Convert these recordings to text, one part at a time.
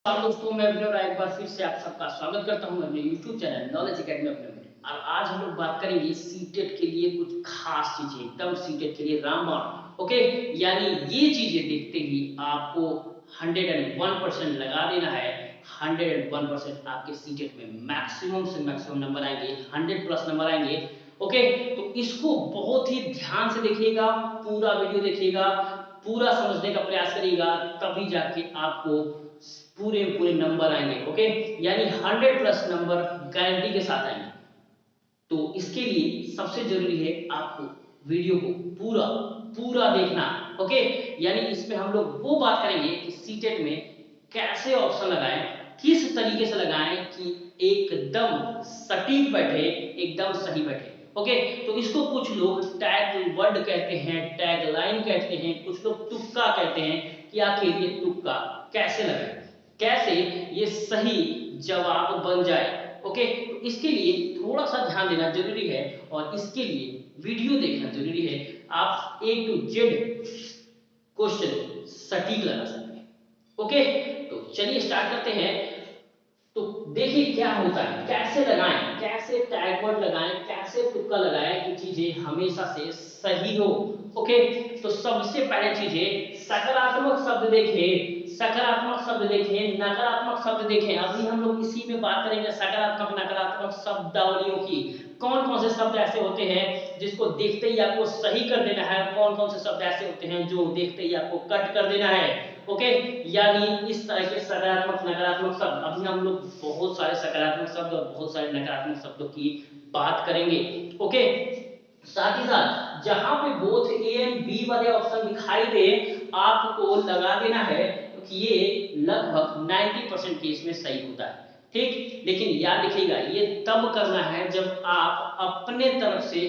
दोस्तों, मैं अपने और एक बार फिर से आप सबका स्वागत करता हूं अपने YouTube चैनल नॉलेज एकेडमी अपने में। और आज हम लोग बात करेंगे सीटेट के लिए कुछ खास चीजें, एकदम सीटेट के लिए रामबाण। ओके, यानी ये चीजें देखते ही आपको 101% लगा देना है। 101% आपके सीटेट में मैक्सिमम से मैक्सिमम नंबर आएंगे, 100 प्लस नंबर आएंगे। ओके, तो इसको बहुत ही ध्यान से देखिएगा, पूरा वीडियो देखिएगा, पूरा समझने का प्रयास करिएगा, तभी जाके आपको पूरे पूरे नंबर आएंगे। ओके, यानी 100 प्लस नंबर गारंटी के साथ आएंगे। तो इसके लिए सबसे जरूरी है आपको वीडियो को पूरा पूरा देखना। ओके, यानी इसमें हम लोग वो बात करेंगे कि सीटेट में कैसे ऑप्शन लगाएं, किस तरीके से लगाएं कि एकदम सटीक बैठे, एकदम सही बैठे। ओके, तो इसको कुछ लोग टैग वर्ड कहते हैं, टैग लाइन कहते हैं, कुछ लोग तुक्का कहते हैं कि आखिर ये तुक्का कैसे लगाएं, कैसे ये सही जवाब बन जाए। ओके, तो इसके लिए थोड़ा सा ध्यान देना जरूरी है और इसके लिए वीडियो देखना जरूरी है। आप A to Z क्वेश्चन सटीक लगा सकते हैं। ओके, तो चलिए स्टार्ट करते हैं। तो देखिए क्या होता है, कैसे लगाएं, कैसे टैग वर्ड लगाएं, कैसे तुक्का लगाएं कि चीजें हमेशा से सही हो। ओके, तो सबसे पहले चीजें सकारात्मक शब्द देखें, सकारात्मक शब्द देखें, नकारात्मक शब्द देखें। अभी हम लोग इसी में बात करेंगे सकारात्मक नकारात्मक शब्दावलियों की। कौन कौन से शब्द ऐसे होते हैं जिसको देखते ही आपको सही कर देना है, कौन कौन से शब्द ऐसे होते हैं जो देखते ही आपको कट कर देना है। ओके, यानी इस तरह के सकारात्मक नकारात्मक शब्द, अभी हम लोग बहुत सारे सकारात्मक शब्द और बहुत सारे नकारात्मक शब्दों की बात करेंगे। ओके, साथ ही साथ जहां पे बोथ ए एंड बी वाले ऑप्शन दिखाई दे, आपको लगा देना है कि ये लगभग 90% केस में सही होता है। ठीक, लेकिन याद रखिएगा ये तब करना है जब आप अपने तरफ से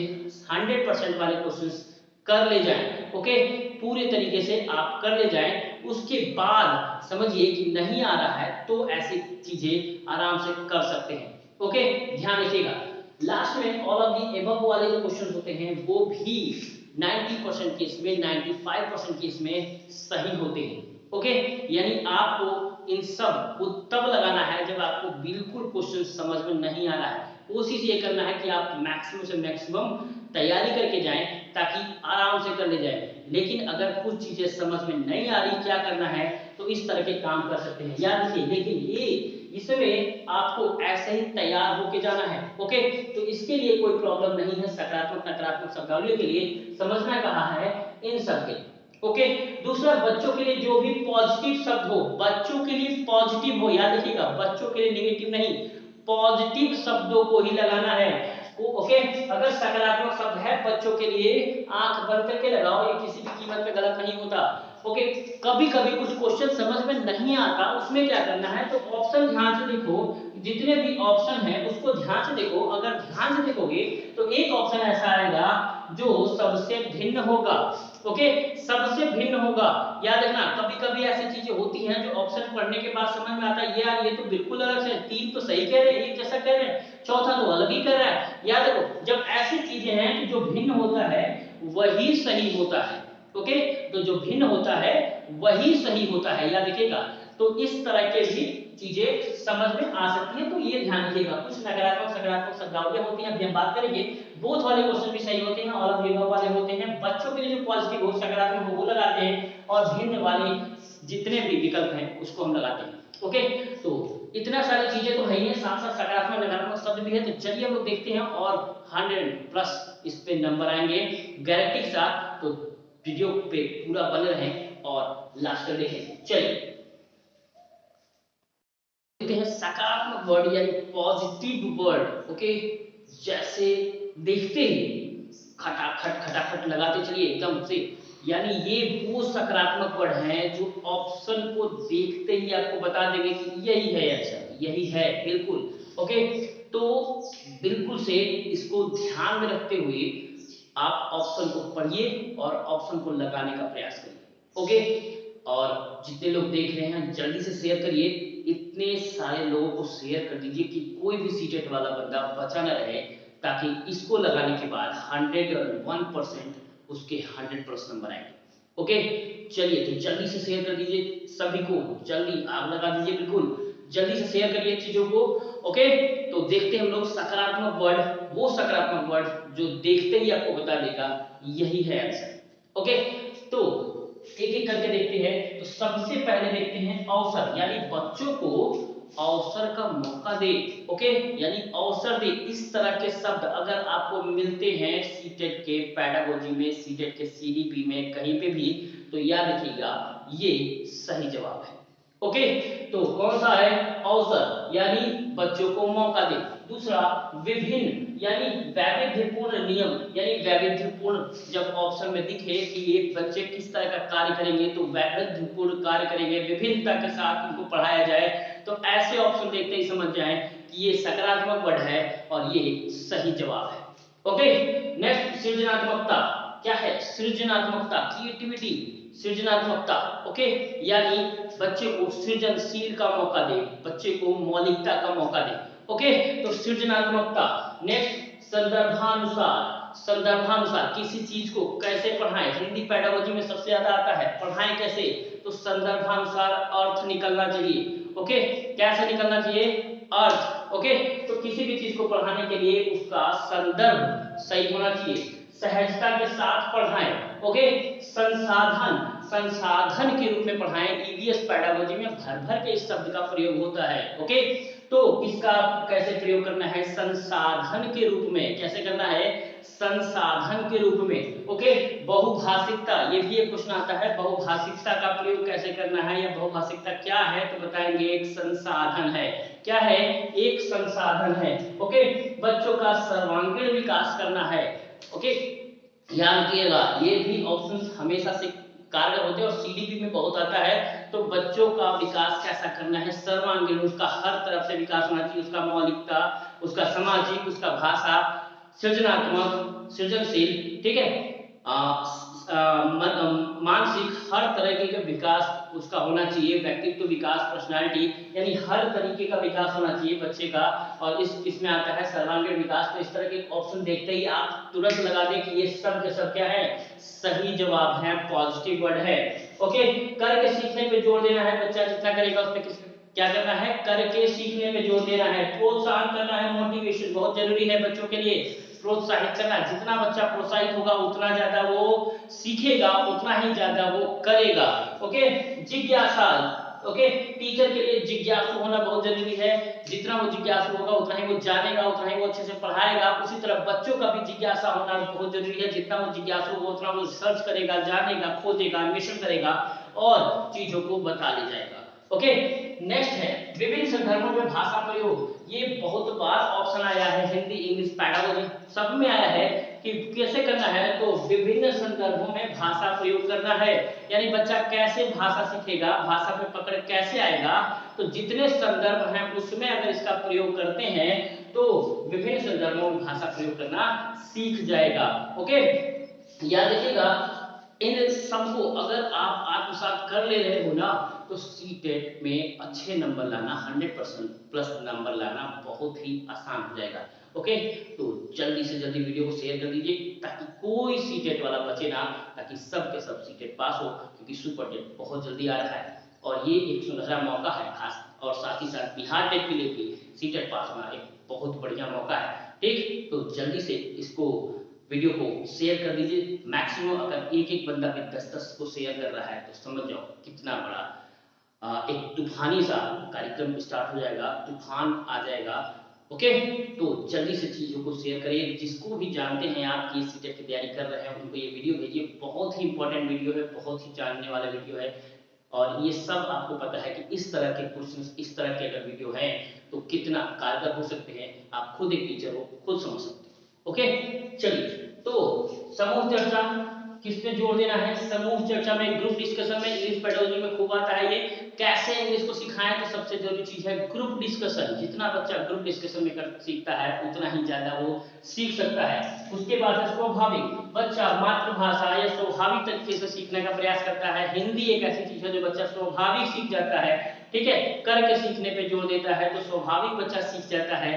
100% वाले क्वेश्चंस कर ले जाएं। ओके, पूरे तरीके से आप कर ले जाएं, उसके बाद समझिए कि नहीं आ रहा है तो ऐसी चीजें आराम से कर सकते हैं। ओके, ध्यान रखिएगा। लास्ट में ऑल ऑफ दी एबव वाले जो क्वेश्चन होते हैं वो भी 90% केस में, 95% केस में सही होते हैं। ओके, यानी आपको इन सब को तब लगाना है जब आपको बिल्कुल क्वेश्चन समझ में नहीं आ रहा है। कोशिश ये करना है कि आप मैक्सिमम से मैक्सिमम तैयारी करके जाएं ताकि आराम से कर ले जाए। लेकिन अगर कुछ चीजें समझ में नहीं आ रही, क्या करना है, तो इस तरह के काम कर सकते हैं। याद रखिए, लेकिन ये इसमें आपको ऐसे ही तैयार होके जाना है। ओके, तो इसके लिए कोई प्रॉब्लम नहीं है। सकारात्मक नकारात्मक शब्दावली के लिए समझना कहा है इन सब के। ओके, दूसरा बच्चों के लिए जो भी पॉजिटिव शब्द हो, बच्चों के लिए पॉजिटिव हो, याद रखिएगा बच्चों के लिए नेगेटिव नहीं, पॉजिटिव शब्दों को ही लगाना है। ओके, अगर सकारात्मक शब्द है बच्चों के लिए आंख बंद करके लगाओ, ये किसी भी कीमत पे गलत नहीं होता। ओके, कभी कभी कुछ क्वेश्चन समझ में नहीं आता, उसमें क्या करना है, तो ऑप्शन ध्यान से देखो, जितने भी ऑप्शन है उसको ध्यान से देखो। अगर ध्यान से देखोगे तो एक ऑप्शन ऐसा आएगा जो सबसे भिन्न होगा। ओके, सबसे भिन्न होगा। याद रखना, कभी कभी ऐसी चीजें होती हैं जो ऑप्शन पढ़ने के बाद समझ में आता है ये यार ये तो बिल्कुल अलग है, तीन तो सही कह रहे हैं, एक जैसा कह रहे हैं, चौथा तो अलग ही कह रहा है। याद रखो, जब ऐसी चीजें हैं कि जो भिन्न होता है वही सही होता है। ओके, तो जो भिन्न होता है वही सही होता है, याद रखिएगा। तो इस तरह के भी चीजें समझ में आ सकती है, तो ये ध्यान रखिएगा। कुछ नकारात्मक सकारात्मक शब्दावलियां होती हैं, अभी हम बात करेंगे। बोथ वाले क्वेश्चन भी सही होते हैं, ऑल ऑफ द अबव वाले होते हैं। बच्चों के लिए जो पॉजिटिव हो, सकारात्मक हो, वो लगाते हैं, और भिन्न वाले जितने भी विकल्प हैं उसको हम लगाते हैं। ओके, तो इतना सारी चीजें तो है ही है, साथ साथ सकारात्मक नकारात्मक शब्द भी है। तो चलिए हम लोग देखते हैं, और 100 प्लस इस पे नंबर आएंगे गारंटी के साथ। तो वीडियो पे पूरा बने रहें और लास्ट तक देखें। चलिए देखते हैं सकारात्मक वर्ड यानी पॉजिटिव वर्ड। ओके, जैसे देखते ही खटाखट खटाखट लगाते चलिए एकदम से, यानी ये वो सकारात्मक वर्ड हैं जो ऑप्शन को देखते ही आपको बता देंगे कि यही है, अच्छा यही है बिल्कुल। ओके, तो बिल्कुल से इसको ध्यान में रखते हुए आप ऑप्शन को पढ़िए और ऑप्शन को लगाने का प्रयास करिए। ओके, और जितने लोग देख रहे हैं जल्दी से शेयर करिए, इतने सारे लोगों को शेयर कर दीजिए कि कोई भी सीटेट वाला बंदा बचा न रहे, ताकि इसको लगाने के बाद 101% उसके 100 प्लस नंबर आएंगे। ओके, चलिए तो जल्दी से शेयर कर दीजिए सभी को, जल्दी आग लगा दीजिए, बिल्कुल जल्दी से शेयर करिए चीजों को। ओके, तो देखते हैं हम लोग सकारात्मक वर्ड, वो सकारात्मक वर्ड जो देखते ही आपको बता देगा यही है आंसर। ओके, तो एक एक करके देखते हैं। तो सबसे पहले देखते हैं अवसर, यानी बच्चों को अवसर का मौका दे। ओके, यानी अवसर दे, इस तरह के शब्द अगर आपको मिलते हैं सीटेट के पेडागोजी में, सीटेट के सीडीपी में, कहीं पे भी, तो याद रखिएगा ये सही जवाब है। ओके, तो कौन सा है? अवसर, यानी बच्चों को मौका दे। दूसरा विभिन्न, यानी वैविध्यपूर्ण नियम, यानी वैविध्यपूर्ण, जब ऑप्शन में दिखे कि ये बच्चे किस तरह का कार्य करेंगे तो वैविध्यपूर्ण कार्य करेंगे, विभिन्नता के साथ उनको पढ़ाया जाए, तो ऐसे ऑप्शन देखते ही समझ जाएं कि ये सकारात्मक वर्ड है और ये सही जवाब है। ओके, नेक्स्ट सृजनात्मकता। क्या है? सृजनात्मकता, क्रिएटिविटी, सृजनात्मकता। ओके, यानी बच्चे को सृजनशील का मौका दे, बच्चे को मौलिकता का मौका दे। ओके, तो सृजनात्मकता। नेक्स्ट संदर्भानुसार, संदर्भानुसार किसी चीज को कैसे पढ़ाएं, हिंदी पेडागोजी में सबसे ज्यादा आता है, पढ़ाएं कैसे, तो संदर्भानुसार अर्थ निकलना चाहिए। ओके, कैसे निकलना चाहिए? अर्थ। ओके, तो किसी भी चीज को पढ़ाने के लिए उसका संदर्भ सही होना चाहिए, सहजता के साथ पढ़ाएं। ओके, संसाधन, संसाधन के रूप में पढ़ाएं। ईवीएस पेडागोजी में भर भर के इस शब्द का प्रयोग होता है। ओके, तो किसका कैसे प्रयोग करना है? संसाधन के रूप में। कैसे करना है? संसाधन के रूप में। ओके, बहुभाषिकता, ये भी एक क्वेश्चन आता है, बहुभाषिकता का प्रयोग कैसे करना है, या बहुभाषिकता क्या है, तो बताएंगे एक संसाधन है। क्या है? एक संसाधन है। ओके, बच्चों का सर्वांगीण विकास करना है। ओके, ध्यान रखिएगा ये भी ऑप्शंस हमेशा से कारगर होते हैं और सीडीपी में बहुत आता है। तो बच्चों का विकास कैसा करना है? सर्वांगीण, उसका हर तरफ से विकास होना चाहिए, उसका मौलिकता, उसका सामाजिक, उसका भाषा, सृजनात्मक, सृजनशील, ठीक है, मानसिक, हर तरीके का विकास उसका होना चाहिए, व्यक्तित्व विकास, पर्सनालिटी, यानी हर तरीके का विकास होना चाहिए बच्चे का। और इसमें आता है सर्वांगीण विकास। तो इस तरह के ऑप्शन देखते ही आप तुरंत लगा दें कि ये सब के सब क्या है? सही जवाब है, पॉजिटिव वर्ड है। ओके, करके सीखने पे जोर देना है, बच्चा जितना करेगा उस पर क्या करना है? करके सीखने पे जोर देना है, प्रोत्साहन करना है, मोटिवेशन बहुत जरूरी है बच्चों के लिए, प्रोत्साहित करना। जितना बच्चा प्रोत्साहित होगा उतना ज्यादा वो सीखेगा, उतना ही ज्यादा वो करेगा। ओके, जिज्ञासा। ओके, टीचर के लिए जिज्ञासु होना बहुत जरूरी है, जितना वो जिज्ञासु होगा उतना ही वो जानेगा, उतना ही वो अच्छे से पढ़ाएगा। उसी तरह बच्चों का भी जिज्ञासा होना बहुत जरूरी है, जितना वो जिज्ञासु होगा उतना वो सर्च करेगा, जानेगा, खोजेगा, अन्वेषण करेगा और चीजों को बता ले जाएगा। ओके, नेक्स्ट है विभिन्न संदर्भों में भाषा प्रयोग। ये बहुत बार ऑप्शन आया है, हिंदी, इंग्लिश, पेडागोजी सब में आया है कि कैसे करना है। तो विभिन्न संदर्भों में भाषा प्रयोग करना है, यानी बच्चा कैसे भाषा सीखेगा, भाषा पे पकड़ कैसे आएगा। तो जितने संदर्भ हैं उसमें अगर इसका प्रयोग करते हैं तो विभिन्न संदर्भों में भाषा प्रयोग करना सीख जाएगा। ओके, याद रखिएगा इन सबको अगर आप आत्मसात कर ले रहे हो ना तो सीटेट में अच्छे नंबर लाना, 100% प्लस नंबर लाना बहुत ही आसान हो जाएगा। ओके, तो जल्दी से जल्दी वीडियो को शेयर कर दीजिए ताकि कोई सीटेट वाला बचे ना, ताकि सब के सब सीटेट पास हो, क्योंकि सुपर टेट बहुत जल्दी आ रहा है और ये एक सुनहरा मौका है खास, और साथ ही साथ बिहार टेट के लिए भी सीटेट पास होना एक बहुत बढ़िया मौका है। ठीक, तो जल्दी से इसको वीडियो को शेयर कर दीजिए। मैक्सिमम अगर एक एक बंदा भी 10-10 को शेयर कर रहा है तो समझ जाओ कितना बड़ा एक तूफानी सा कार्यक्रम स्टार्ट हो जाएगा, तूफान आ जाएगा। ओके, तो जल्दी से चीजों को शेयर करिए, जिसको भी जानते हैं आप कि सीटेट की तैयारी कर रहे हैं उनको ये वीडियो भेजिए। बहुत ही इंपॉर्टेंट वीडियो है, बहुत ही जानने वाला वीडियो है और ये सब आपको पता है कि इस तरह के क्वेश्चन, इस तरह के अगर वीडियो है तो कितना कारगर हो सकते हैं, आप खुद एक टीचर हो, खुद समझ सकते हैं। ओके, चलिए, तो समूह चर्चा किसने जोड़ देना है? समूह चर्चा में, ग्रुप डिस्कशन में, इंग्लिश पेडागोजी में खूब आता है ये। कैसे इंग्लिश को सिखाएं? तो सबसे जरूरी चीज है ग्रुप डिस्कशन। जितना बच्चा ग्रुप डिस्कशन में कर सीखता है उतना ही ज्यादा वो सीख सकता है। उसके बाद है स्वाभाविक, बच्चा मातृभाषा या स्वाभाविक तरीके से सीखने का प्रयास करता है। हिंदी एक ऐसी चीज है जो बच्चा स्वाभाविक सीख जाता है, ठीक है, करके सीखने पे जोर देता है तो स्वाभाविक बच्चा सीख जाता है।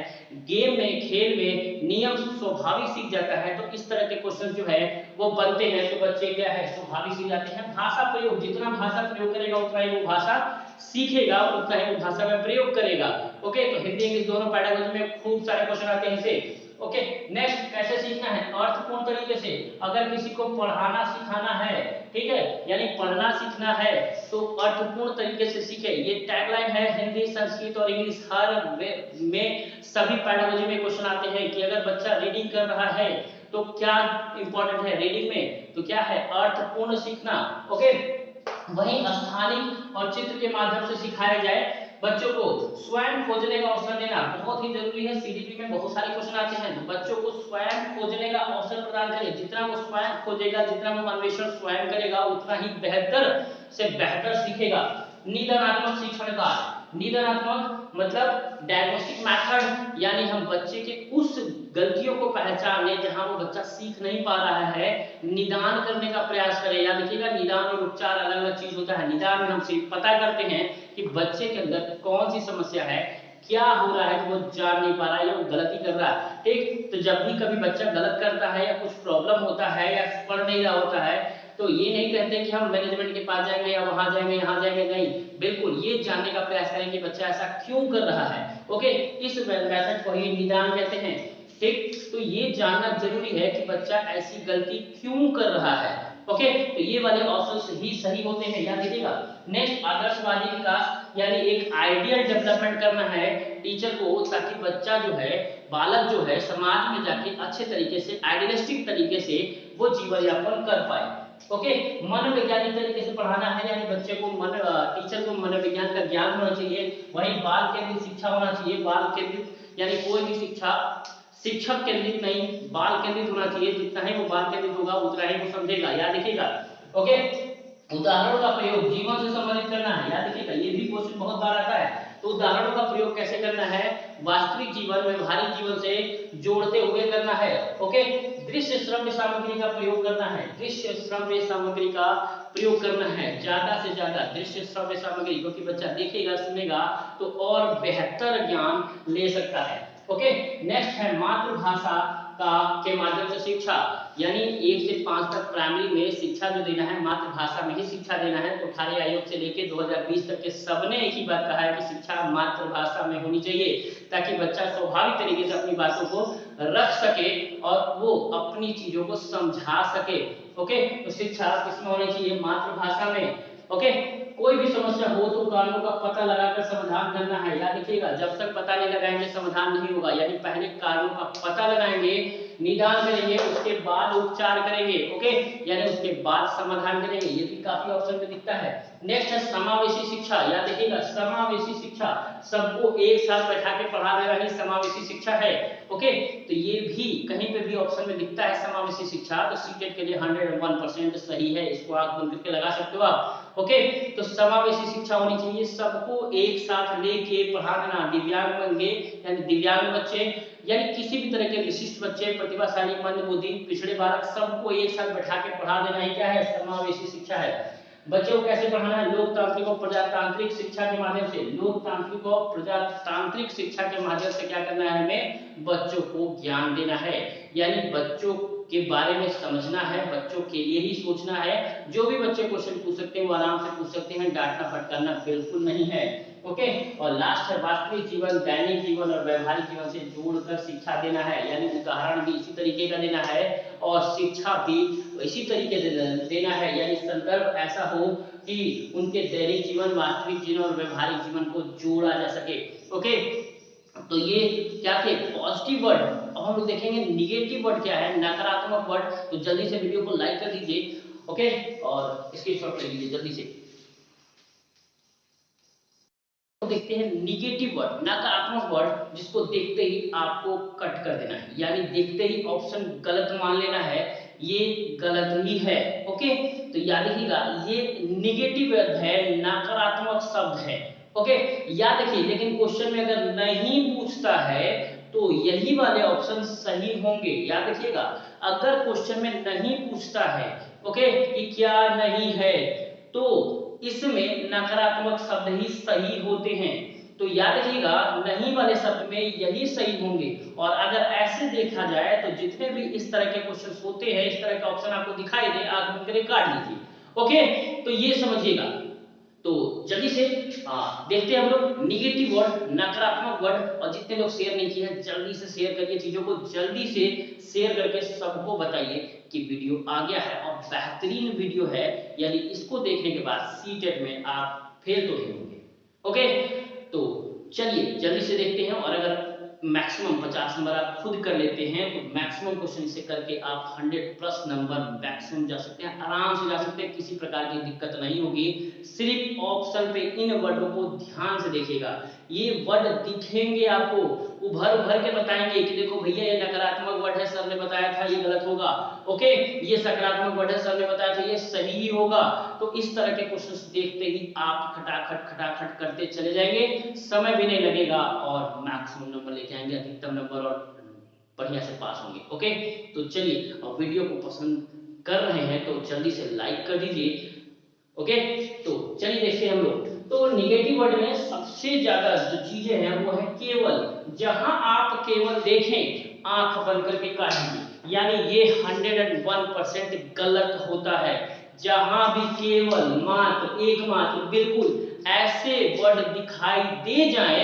गेम में, खेल में नियम स्वाभाविक सीख जाता है। तो इस तरह के क्वेश्चन जो है वो बनते हैं तो बच्चे क्या है स्वाभाविक सीख जाते हैं। भाषा प्रयोग, जितना भाषा प्रयोग करेगा उतना ही वो भाषा सीखेगा, उतना ही वो भाषा में प्रयोग करेगा। ओके, तो हिंदी इंग्लिश दोनों पैडागोजी में खूब सारे क्वेश्चन आते हैं इसे। ओके, नेक्स्ट कैसे सीखना है, अर्थपूर्ण तरीके से। अगर किसी को पढ़ाना सिखाना है, ठीक है, यानी पढ़ना सीखना है तो अर्थपूर्ण तरीके से सीखे। ये टैगलाइन है हिंदी, संस्कृत और इंग्लिश हर में सभी पैडागोजी में क्वेश्चन आते हैं कि अगर बच्चा रीडिंग कर रहा है तो क्या इंपॉर्टेंट है रीडिंग में, तो क्या है अर्थपूर्ण सीखना। ओके, वहीं स्थानिक और चित्र के माध्यम से सिखाया जाए। बच्चों को स्वयं खोजने का अवसर देना बहुत ही जरूरी है। सीडीपी में बहुत सारे क्वेश्चन आते हैं तो बच्चों को स्वयं खोजने का अवसर प्रदान करें। जितना वो स्वयं खोजेगा, जितना वो अन्वेषण स्वयं करेगा उतना ही बेहतर से बेहतर सीखेगा। निदानात्मक शिक्षण का, निदानात्मक मतलब डायग्नोस्टिक मेथड, यानी हम बच्चे के उस गलतियों को पहचाने जहां वो बच्चा सीख नहीं पा रहा है, निदान करने का प्रयास करें। याद रखिएगा, निदान और उपचार अलग अलग चीज होता है। निदान में हम सिर्फ पता करते हैं कि बच्चे के अंदर कौन सी समस्या है, क्या हो रहा है कि वो जान नहीं पा रहा है या वो गलती कर रहा है। ठीक, तो जब भी कभी बच्चा गलत करता है या कुछ प्रॉब्लम होता है या पढ़ नहीं रहा होता है तो ये नहीं कहते कि हम मैनेजमेंट के पास जाएंगे या वहां जाएंगे यहाँ जाएंगे, नहीं, बिल्कुल ये जानने का प्रयास करें कि बच्चा ऐसा क्यों कर रहा है। ओके, इस मेथड को ही निदान कहते हैं। ठीक, तो ये जानना जरूरी है कि बच्चा ऐसी गलती क्यों कर रहा है। ओके, तो ये वाले ऑप्शंस ही सही होते हैं, याद रखिएगा। नेक्स्ट, आदर्शवादी विकास, यानी एक आइडियल डेवलपमेंट करना है टीचर को, ताकि बच्चा जो है, बालक जो है समाज में जाके अच्छे तरीके से, आइडियलिस्टिक तरीके से वो जीवन यापन कर पाए। ओके, मनोवैज्ञानिक तरीके से पढ़ाना है, यानी बच्चे को टीचर को मनोविज्ञान का ज्ञान होना चाहिए। वहीं बाल केंद्रित शिक्षा होना चाहिए। बाल केंद्रित यानी कोई भी शिक्षा शिक्षक केंद्रित नहीं, बाल केंद्रित होना चाहिए। जितना ही वो बाल केंद्रित होगा उतना ही वो समझेगा, याद रखिएगा। ओके, उदाहरणों का प्रयोग जीवन से संबंधित करना है, याद रखिएगा, ये भी क्वेश्चन बहुत बार आता है। तो उदाहरणों का प्रयोग कैसे करना है, वास्तविक जीवन, व्यवहारिक जीवन से जोड़ते हुए करना है। ओके, दृश्य श्रव्य सामग्री का प्रयोग करना है। दृश्य श्रव्य सामग्री का प्रयोग करना है, ज्यादा से ज्यादा दृश्य श्रव्य सामग्री, क्योंकि बच्चा देखेगा सुनेगा तो और बेहतर ज्ञान ले सकता है। ओके, नेक्स्ट है मातृभाषा का के माध्यम से शिक्षा, यानी 1 से 5 तक प्राइमरी में शिक्षा जो देना है मातृभाषा में ही शिक्षा देना है। तो 18 आयोग से लेकर 2020 तक के सबने एक ही बात कहा है कि शिक्षा मातृभाषा में होनी चाहिए, ताकि बच्चा स्वाभाविक तरीके से अपनी बातों को रख सके और वो अपनी चीजों को समझा सके। ओके, तो शिक्षा किसमें होनी चाहिए, मातृभाषा में। ओके, कोई भी समस्या हो तो कारणों का पता लगाकर समाधान करना है, याद रखिएगा। जब तक पता नहीं लगाएंगे समाधान नहीं होगा, यानी पहले कारणों का पता लगाएंगे, निदान करेंगे, उसके बाद उपचार करेंगे। ओके, यानी उसके बाद समाधान करेंगे। ये भी काफी ऑप्शन में दिखता है। नेक्स्ट है समावेशी शिक्षा, याद रखिएगा, समावेशी शिक्षा, सबको एक साथ बैठा के पढ़ा देना ही समावेशी शिक्षा है। ओके, तो ये भी कहीं पे भी ऑप्शन में दिखता है समावेशी शिक्षा, तो सीटेट के लिए 101% सही है, इसको आप बंद करके लगा सकते हो आप। ओके, तो समावेशी शिक्षा होनी चाहिए, सबको एक साथ लेके पढ़ा देना। दिव्यांग बंगे यानी दिव्यांग बच्चे, यानी किसी भी तरह के विशिष्ट बच्चे, प्रतिभाशाली, मंदबुद्धि, पिछड़े बालक, सबको एक साथ बैठा के पढ़ा देना ही क्या है, समावेशी शिक्षा है। बच्चों को कैसे पढ़ाना है, लोकतांत्रिक और प्रजातांत्रिक शिक्षा के माध्यम से। लोकतांत्रिक और प्रजातांत्रिक शिक्षा के माध्यम से क्या करना है, हमें बच्चों को ज्ञान देना है, यानी बच्चों के बारे में समझना है, बच्चों के लिए ही सोचना है। जो भी बच्चे क्वेश्चन पूछ सकते हैं वो आराम से पूछ सकते हैं, डांटना फटकारना बिल्कुल नहीं है। ओके, और लास्ट है वास्तविक जीवन, दैनिक जीवन और व्यवहारिक जीवन से जोड़कर शिक्षा देना है, यानी उदाहरण भी इसी तरीके का देना है और शिक्षा भी इसी तरीके से देना है, यानी संदर्भ ऐसा हो कि उनके दैनिक जीवन, वास्तविक जीवन और व्यवहारिक जीवन को जोड़ा जा सके। ओके, तो ये क्या थे पॉजिटिव वर्ड। अब हम लोग देखेंगे निगेटिव वर्ड क्या है, नकारात्मक वर्ड। तो जल्दी से वीडियो को लाइक कर दीजिए, ओके, और स्क्रीनशॉट ले लीजिए जल्दी से। तो देखते हैं निगेटिव वर्ड, नकारात्मक वर्ड, जिसको देखते ही आपको कट कर देना है, यानी देखते ही ऑप्शन गलत मान लेना है, ये गलत ही है। ओके, तो याद रखिएगा ये निगेटिव वर्ड है, नकारात्मक शब्द है। ओके, याद रखिए, लेकिन क्वेश्चन में अगर नहीं पूछता है तो यही वाले ऑप्शन सही होंगे, याद रखिएगा। अगर क्वेश्चन में नहीं पूछता है, ओके, कि क्या नहीं है, तो इसमें नकारात्मक शब्द ही सही होते हैं। तो याद रखिएगा नहीं वाले शब्द में यही सही होंगे। और अगर ऐसे देखा जाए तो जितने भी इस तरह के क्वेश्चन होते हैं, इस तरह का ऑप्शन आपको दिखाई दे, आंख बंद करके काट लीजिए। ओके, तो ये समझिएगा। तो जल्दी से देखते हैं हम लोग निगेटिव वर्ड, नकारात्मक वर्ड। और जितने लोग शेयर नहीं किए हैं जल्दी से शेयर करिए, चीजों को जल्दी से शेयर करके सबको बताइए कि वीडियो आ गया है और बेहतरीन वीडियो है, यानी इसको देखने के बाद सीटेट में आप फेल तो नहीं होंगे। ओके, तो चलिए जल्दी से देखते हैं। और अगर मैक्सिमम 50 नंबर आप खुद कर लेते हैं तो मैक्सिमम क्वेश्चन से करके आप 100+ नंबर मैक्सिमम जा सकते हैं, आराम से जा सकते हैं, किसी प्रकार की दिक्कत नहीं होगी। सिर्फ ऑप्शन पे इन वर्डों को ध्यान से देखिएगा, ये वर्ड दिखेंगे आपको, उभर उभर के बताएंगे कि देखो भैया ये नकारात्मक वर्ड है, सर ने बताया था ये गलत होगा। ओके, ये सकारात्मक वर्ड है, सर ने बताया था ये सही ही होगा। तो इस तरह के क्वेश्चंस देखते ही आप खटाखट करते चले जाएंगे, समय भी नहीं लगेगा और मैक्सिमम नंबर लेके आएंगे, अधिकतम नंबर, और बढ़िया से पास होंगे। ओके, तो चलिए, और वीडियो को पसंद कर रहे हैं तो जल्दी से लाइक कर दीजिए। ओके, तो चलिए देखते हैं हम लोग। तो निगेटिव वर्ड में सबसे ज्यादा जो चीजें हैं वो है केवल। जहां आप केवल देखें आंख बंद करके काट दीजिए, यानी ये 101% गलत होता है। जहां भी केवल, मात्र, एकमात्र, बिल्कुल ऐसे वर्ड दिखाई दे जाए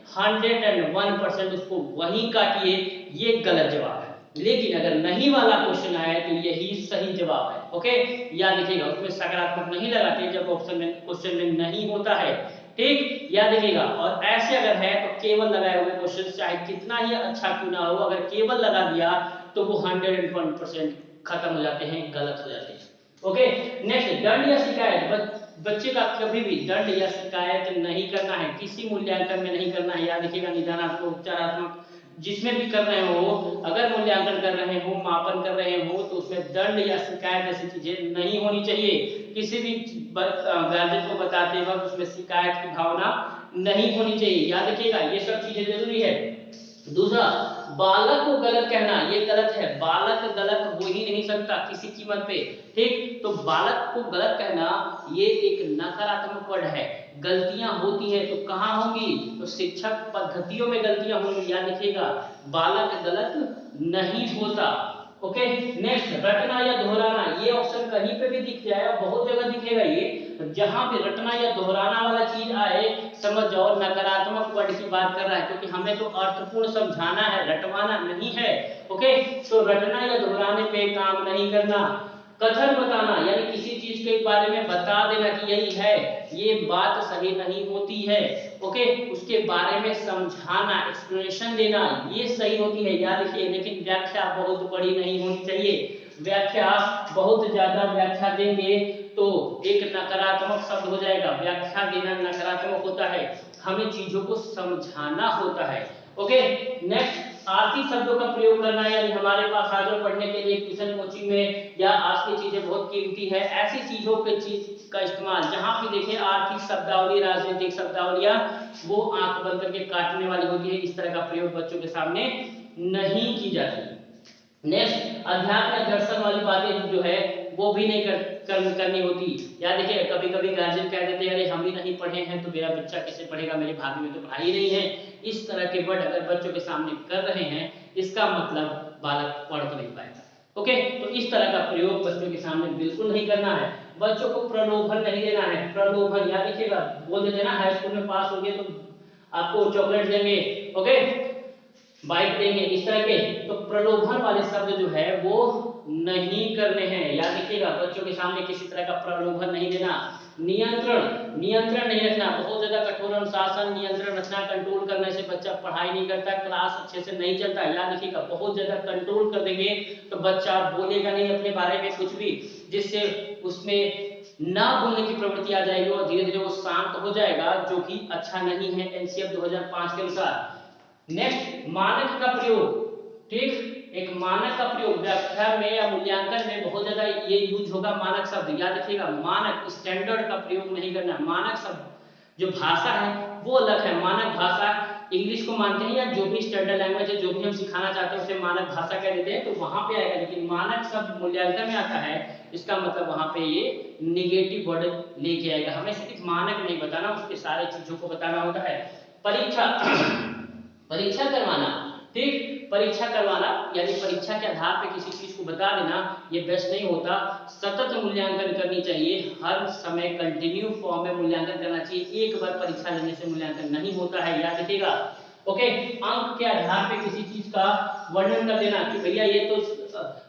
101% उसको वहीं काटिए, ये गलत जवाब है। लेकिन अगर नहीं वाला क्वेश्चन आया तो यही सही जवाब है। ओके, याद रखिएगा, उसमें सकारात्मक नहीं लगाते जब ऑप्शन में क्वेश्चन में नहीं होता है। ठीक, याद रखिएगा। और ऐसे अगर है तो केवल लगाए हुए क्वेश्चन चाहे कितना ही अच्छा क्यों ना हो, अगर केवल लगा दिया तो वो 101% खत्म हो जाते हैं, गलत हो जाते हैं। ओके, नेक्स्ट, दंड या शिकायत। बच्चे का कभी भी दंड या शिकायत नहीं करना है, किसी मूल्यांकन में नहीं करना है। याद रखिएगा, निदानात्मक, उपचारात्मक, जिसमें भी कर रहे हो, अगर मूल्यांकन कर रहे हो, मापन कर रहे हो, तो उसमें दंड या शिकायत जैसी चीजें नहीं होनी चाहिए। किसी भी गार्जियन को बताते वक्त उसमें शिकायत की भावना नहीं होनी चाहिए। याद रखिएगा, ये सब चीजें जरूरी है। दूसरा, बालक को गलत कहना, ये गलत है। बालक गलत हो ही नहीं सकता किसी कीमत पे। ठीक, तो बालक को गलत कहना ये एक नकारात्मक वर्ड है। गलतियां होती है तो कहां होंगी, तो शिक्षक पद्धतियों में गलतियां होंगी। याद रखिएगा, बालक गलत नहीं होता। ओके, नेक्स्ट, रटना या दोहराना। ये ऑप्शन कहीं पे भी दिख जाए और बहुत जगह दिखेगा ये, जहां भी रटना या दोहराना वाला चीज आए समझ जाओ नकारात्मक वर्ड की बात कर रहा है, क्योंकि हमें तो अर्थपूर्ण समझाना है, रटवाना नहीं है। ओके, तो रटना या दोहराने पे काम नहीं करना। कथन बताना, यानी किसी चीज के बारे में बता देना कि यही है, ये बात सही नहीं होती है। ओके, उसके बारे में समझाना, एक्सप्लेनेशन देना, ये सही होती है। याद रखिए, लेकिन व्याख्या बहुत बड़ी नहीं होनी चाहिए। व्याख्या बहुत ज्यादा व्याख्या देंगे तो एक नकारात्मक शब्द हो जाएगा। व्याख्या देना नकारात्मक होता है, हमें चीजों को समझाना होता है। ओके, नेक्स्ट, आर्थिक शब्दों का प्रयोग करना, यानी हमारे पास आ जाओ पढ़ने के लिए ट्यूशन कोचिंग में, या आज की चीजें बहुत कीमती है, ऐसी चीजों के चीज का इस्तेमाल जहां पे देखें आर्थिक शब्दावली, राजनीतिक शब्दावलियां, वो आंख बंद करके काटने वाली होती है। इस तरह का प्रयोग बच्चों के सामने नहीं की जाती। नेक्स्ट, अध्यात्म या दर्शन वाली बातें जो है वो भी नहीं करनी होती। याद देखिए, कभी कभी गार्जियन कह देते हैं अरे हम ही नहीं पढ़े हैं तो मेरा बच्चा कैसे पढ़ेगा, मेरे भाभी में तो पढ़ाई नहीं है। इस तरह के वर्ड अगर बच्चों के सामने कर रहे हैं, इसका मतलब बालक पढ़ तो नहीं पाएगा। ओके, तो इस तरह का प्रयोग बच्चों के सामने बिल्कुल नहीं करना है। बच्चों को प्रलोभन नहीं देना है। प्रलोभन, याद रखिएगा, बोल देते ना हाई स्कूल में पास हो गए तो आपको चॉकलेट देंगे, ओके, बाइक देंगे, इस तरह के। तो प्रलोभन वाले शब्द जो है वो नहीं करने हैं। याद रखिएगा, बच्चों के सामने किसी तरह का प्रलोभन नहीं देना। नियंत्रण नहीं रखना, बहुत ज्यादा कठोर अनुशासन, नियंत्रण रखना। कंट्रोल करने से बच्चा पढ़ाई नहीं करता, क्लास अच्छे से नहीं चलता। याद रखिएगा, बहुत ज्यादा कंट्रोल कर देंगे तो बच्चा बोलेगा नहीं अपने बारे में कुछ भी, जिससे उसमें ना बोलने की प्रवृत्ति आ जाएगी और धीरे धीरे वो शांत हो जाएगा, जो कि अच्छा नहीं है एनसीएफ 2005 के अनुसार। नेक्स्ट, मानक का प्रयोग। ठीक, एक मानक का प्रयोग व्याख्या में या मूल्यांकन में बहुत ज्यादा ये यूज होगा मानक शब्द। याद रखिएगा, मानक, स्टैंडर्ड का प्रयोग नहीं करना। मानक शब्द जो भाषा है वो अलग है, मानक भाषा इंग्लिश को मानते हैं या जो भी स्टैंडर्ड लैंग्वेज है, जो भी हम सिखाना चाहते हैं उसे मानक भाषा कह देते हैं, तो वहां पे आएगा। लेकिन मानक शब्द मूल्यांकन में आता है, इसका मतलब वहां पे ये निगेटिव वर्ड लेके आएगा। हमें सिर्फ मानक नहीं बताना, उसके सारे चीजों को बताना होता है। परीक्षा परीक्षा करवाना, ठीक, परीक्षा करवाना यानी परीक्षा के आधार पे किसी चीज को बता देना, ये बेस्ट नहीं होता। सतत मूल्यांकन करनी चाहिए, हर समय कंटिन्यू फॉर्म में मूल्यांकन करना चाहिए, एक बार परीक्षा लेने से मूल्यांकन नहीं होता है, याद रखिएगा। ओके, अंक के आधार पे किसी चीज का वर्णन कर देना कि भैया ये तो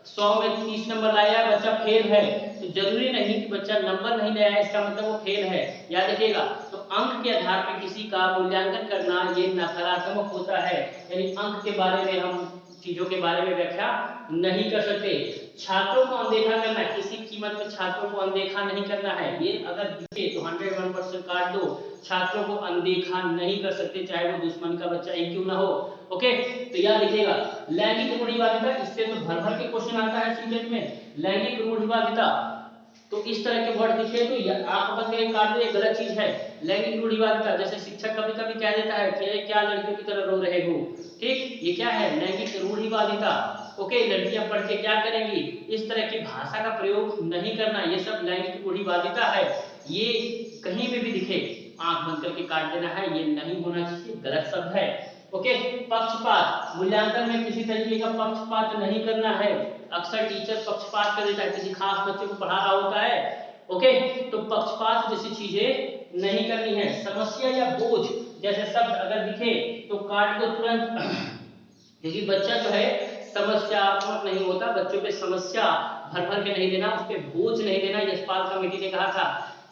100 में 30 नंबर लाया, बच्चा फेल है, तो जरूरी नहीं कि बच्चा नंबर नहीं लाया है इसका मतलब वो फेल है, याद रखिएगा। तो अंक के आधार पर किसी का मूल्यांकन करना ये नकारात्मक होता है, यानी अंक के बारे में हम चीजों के बारे में व्याख्या नहीं कर सकते। छात्रों को अनदेखा करना, किसी कीमत पर छात्रों को अनदेखा नहीं करना है, ये अगर दिखे तो 101% काट दो, छात्रों को अनदेखा नहीं कर सकते, चाहे वो दुश्मन का बच्चा ही क्यों ना हो। ओके, तो याद रखिएगा। लैंगिक रूढ़िवादिता, इससे तो भर भर के क्वेश्चन आता है सीटेट में। लैंगिक रूढ़िवादिता, तो इस तरह के वर्ड दिखे तो आप बंद करके काट दो, ये गलत चीज है। लैंगिक रूढ़िवादिता, जैसे शिक्षक कभी कभी कह देता है कि क्या लड़कियों की तरह रो रहे हो, ठीक, ये क्या है, लैंगिक रूढ़िवादिता। ओके, लड़कियां पढ़ के क्या करेंगी, इस तरह की भाषा का प्रयोग नहीं करना, ये सब लैंगिक रूढ़िवादिता है। ये कहीं पे भी दिखे आंख बंद करके काट देना है, ये नहीं होना चाहिए, गलत शब्द है। ओके, पक्षपात, मूल्यांकन में किसी तरीके का पक्षपात नहीं करना है। अक्सर टीचर पक्षपात कर देता है, किसी खास बच्चे को पढ़ा रहा होता है। ओके, तो पक्षपात जैसी चीजें नहीं करनी है। समस्या या बोझ जैसे शब्द अगर दिखे तो काट दो तुरंत, क्योंकि बच्चा जो है समस्यात्मक नहीं होता, बच्चों पे समस्या भर भर के नहीं देना, उस पर बोझ नहीं देना। यशपाल कमेटी ने कहा था,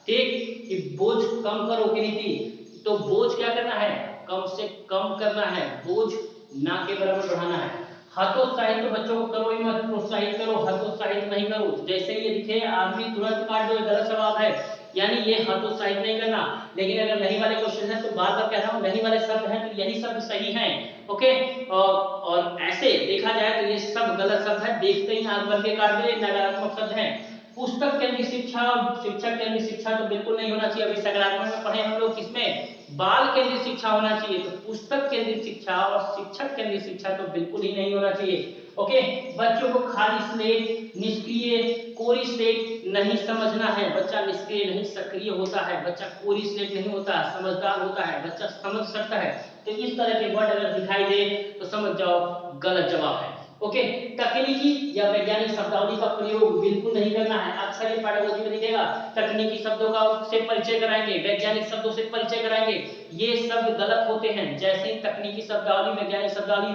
ठीक, कि बोझ कम करो की नीति, तो बोझ क्या करना है, कम से कम करना है, बोझ ना के बराबर बढ़ाना है। हतोत्साहित तो बच्चों को करो ही मत, प्रोत्साहित करो, हतोत्साहित नहीं करो। जैसे ये दिखे आदमी तुरंत काट दो, गलत जवाब है, यानी ये हतोत्साहित नहीं करना। लेकिन अगर नहीं वाले क्वेश्चन है तो बार बार कह रहा हूं, नहीं वाले शब्द हैं तो यही शब्द सही हैं। ओके, और ऐसे देखा जाए तो ये सब गलत शब्द है, देखते ही आंख भर के काट दे, नकारात्मक शब्द हैं। पुस्तक केंद्रित शिक्षा, शिक्षक केंद्रित शिक्षा तो बिल्कुल नहीं होना चाहिए। अभी सकारात्मक में पढ़े हम लोग, किसमें, बाल केंद्रित शिक्षा होना चाहिए, तो पुस्तक केंद्रित शिक्षा और शिक्षक केंद्रित शिक्षा तो बिल्कुल ही नहीं होना चाहिए। ओके, बच्चों को खाली स्लेट, निष्क्रिय, कोरी स्लेट नहीं समझना है। बच्चा निष्क्रिय नहीं सक्रिय होता है, बच्चा कोरी स्लेट नहीं होता, समझदार होता है, बच्चा समझ सकता है। तो इस तरह के वर्ड अगर दिखाई दे तो समझ जाओ गलत जवाब है। ओके, तकनीकी या वैज्ञानिक शब्दावली का प्रयोग बिल्कुल नहीं करना है। अक्सर ये पेडागोजी में दिखेगा, तकनीकी शब्दों का से परिचय कराएंगे, वैज्ञानिक शब्दों से परिचय कराएंगे, ये शब्द गलत होते हैं। जैसे तकनीकी शब्दावली, वैज्ञानिक शब्दावली,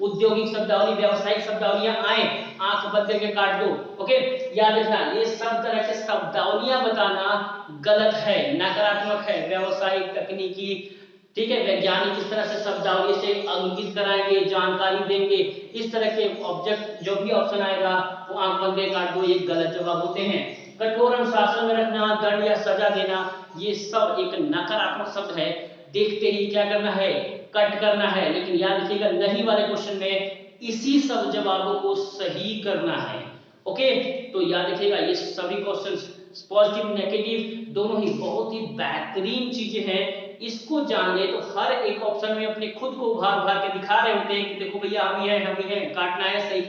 औद्योगिक शब्दावली, व्यावसायिक शब्दावलियां आए, आंख बंद करके काट दो। ओके, याद रखना, ये सब तरह के शब्दावलियां बताना गलत है, नकारात्मक है। व्यावसायिक, तकनीकी, ठीक है, वैज्ञानिक, इस तरह से शब्दावली से अंकित कराएंगे, जानकारी देंगे, इस तरह के ऑब्जेक्ट जो भी ऑप्शन आएगा वो आंख बंद करके काट दो, ये गलत जवाब होते हैं। कठोर अनुशासन में रखना, दंड या सजा देना, ये सब एक नकारात्मक शब्द है, देखते ही क्या करना है, कट करना है। लेकिन याद रखिएगा, नहीं वाले क्वेश्चन में इसी सब जवाबों को सही करना है। ओके, तो याद रखिएगा, ये सभी क्वेश्चंस पॉजिटिव नेगेटिव दोनों ही बहुत ही बेहतरीन चीजें हैं। इसको जान ले तो हर एक ऑप्शन में अपने खुद को उभार उभार के दिखा रहे होते हैं कि देखो भैया हम ही हैं, काटना है सही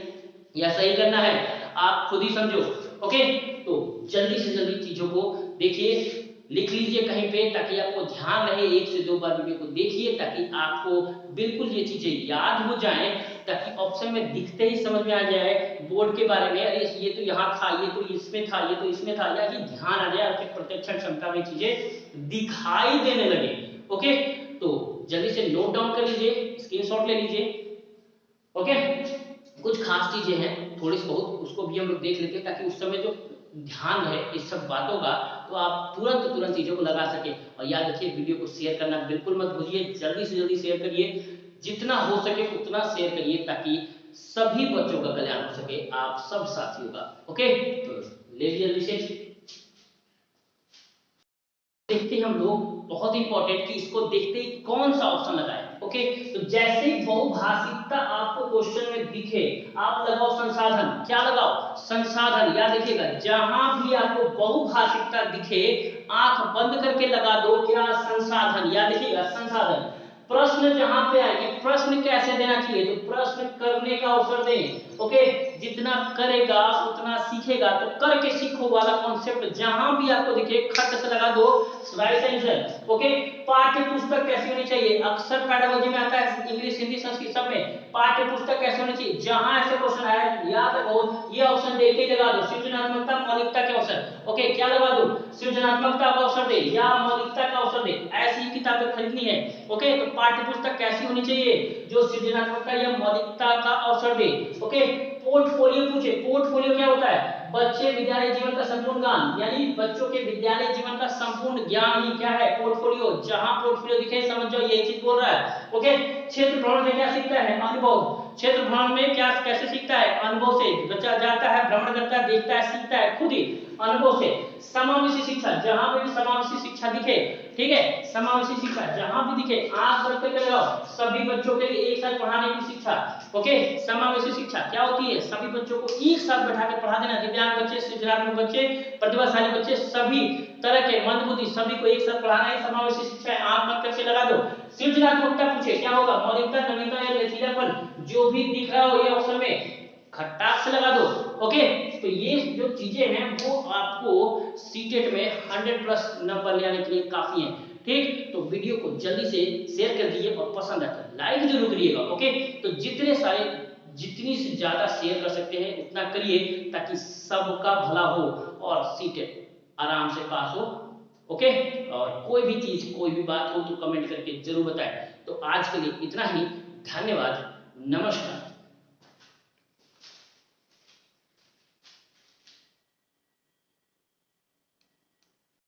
या सही करना है, आप खुद ही समझो। ओके, तो जल्दी से जल्दी चीजों को देखिए, लिख लीजिए कहीं पे, ताकि आपको ध्यान रहे। 1 से 2 बार वीडियो को देखिए ताकि आपको बिल्कुल ये चीजें याद हो जाएं, ताकि ऑप्शन में दिखते ही समझ में आ जाए बोर्ड के बारे में, अरे ये तो यहाँ था, ये तो इसमें था, ये तो इसमें था, या कि ध्यान आ जाए, आपकी प्रत्यक्ष क्षमता में चीजें दिखाई देने लगे। ओके, तो जल्दी से नोट डाउन कर लीजिए, स्क्रीनशॉट ले लीजिए। ओके, कुछ खास चीजें हैं थोड़ी सी बहुत, उसको भी हम लोग देख लेते हैं ताकि उस समय जो ध्यान रहे इस सब बातों का, तो आप तुरंत चीजों को लगा सके। और याद रखिए, वीडियो को शेयर करना बिल्कुल मत भूलिए, जल्दी से जल्दी शेयर करिए, जितना हो सके उतना शेयर करिए, ताकि सभी बच्चों का कल्याण हो सके, आप सब साथियों का। ओके, तो ले लीजिए जल्दी से। देखते हैं हम लोग, बहुत इंपॉर्टेंट कि इसको देखते ही कौन सा ऑप्शन लगाएं। ओके, तो जैसे ही बहुभाषिकता आपको क्वेश्चन में दिखे, आप लगाओ संसाधन। क्या लगाओ, संसाधन। याद रखिएगा, जहां भी आपको बहुभाषिकता दिखे, आंख बंद करके लगा दो, क्या, संसाधन। याद रखिएगा, संसाधन। प्रश्न जहां पे आएंगे, प्रश्न कैसे देना चाहिए, तो प्रश्न करने का अवसर दें। ओके, जितना करेगा उतना सीखेगा, तो करके सीखो वाला कॉन्सेप्ट जहां भी आपको दिखे खट से लगा दो राइट आंसर। ओके, पाठ्य पुस्तक कैसी होनी चाहिए, अक्सर पेडागोजी में आता है, इंग्लिश हिंदी संस्कृत सब में पाठ्य पुस्तक कैसे होनी चाहिए, जहां ऐसे क्वेश्चन आए याद रखो ये ऑप्शन दे के लगा दो, सृजनात्मकता मौलिकता के अवसर। ओके, क्या लगा दो, सृजनात्मकता का अवसर दे या मौलिकता का अवसर दे, ऐसी किताबें खरीदनी है। ओके, तो पाठ्य पुस्तक कैसी होनी चाहिए, जो सृजनात्मकता या मौलिकता का अवसर दे। ओके, पोर्टफोलियो पूछे, पोर्टफोलियो क्या होता है, बच्चे विद्यालय जीवन का संपूर्ण ज्ञान, यानी बच्चों के विद्यालय जीवन का संपूर्ण ज्ञान ही क्या है पोर्टफोलियो। जहां पोर्टफोलियो दिखे समझ जाओ यही चीज बोल रहा है। ओके, क्षेत्र भ्रमण में क्या सीखता है, अनुभव, क्षेत्र भ्रमण में क्या कैसे सीखता है, अनुभव से, बच्चा जाता है भ्रमण करता है देखता है सीखता है खुद ही अनुभव से। समावेशी शिक्षा, जहां पे भी समावेशी शिक्षा दिखे, ठीक है, समावेशी शिक्षा जहां भी दिखे आंख बंद करके लगाओ, सभी बच्चों के लिए एक साथ पढ़ाने की शिक्षा। ओके, समावेशी शिक्षा क्या होती है, सभी बच्चों को एक साथ बैठा कर पढ़ा देना, दिव्यांग बच्चे, सृजनात्मक बच्चे, प्रतिभाशाली बच्चे, सभी तरह के मंदबुद्धि सभी को एक साथ पढ़ाना ही समावेशी शिक्षा है। आंख बंद करके लगा दो। सृजनात्मकता पूछे क्या होगा, मौलिकता, नवीनता या लचीलापन, जो भी दिख रहा हो ये ऑप्शन में खट्टाक से लगा दो। ओके, तो ये जो चीजें हैं वो आपको सीटेट में 100+ नंबर ले आने के लिए काफी हैं। ठीक, तो वीडियो को जल्दी से शेयर कर दीजिए और पसंद आए तो लाइक जरूर करिएगा। ओके, तो जितनी से ज्यादा शेयर कर सकते हैं उतना करिए ताकि सबका भला हो और सीटेट आराम से पास हो। ओके, और कोई भी चीज कोई भी बात हो तो कमेंट करके जरूर बताएं। तो आज के लिए इतना ही, धन्यवाद, नमस्कार।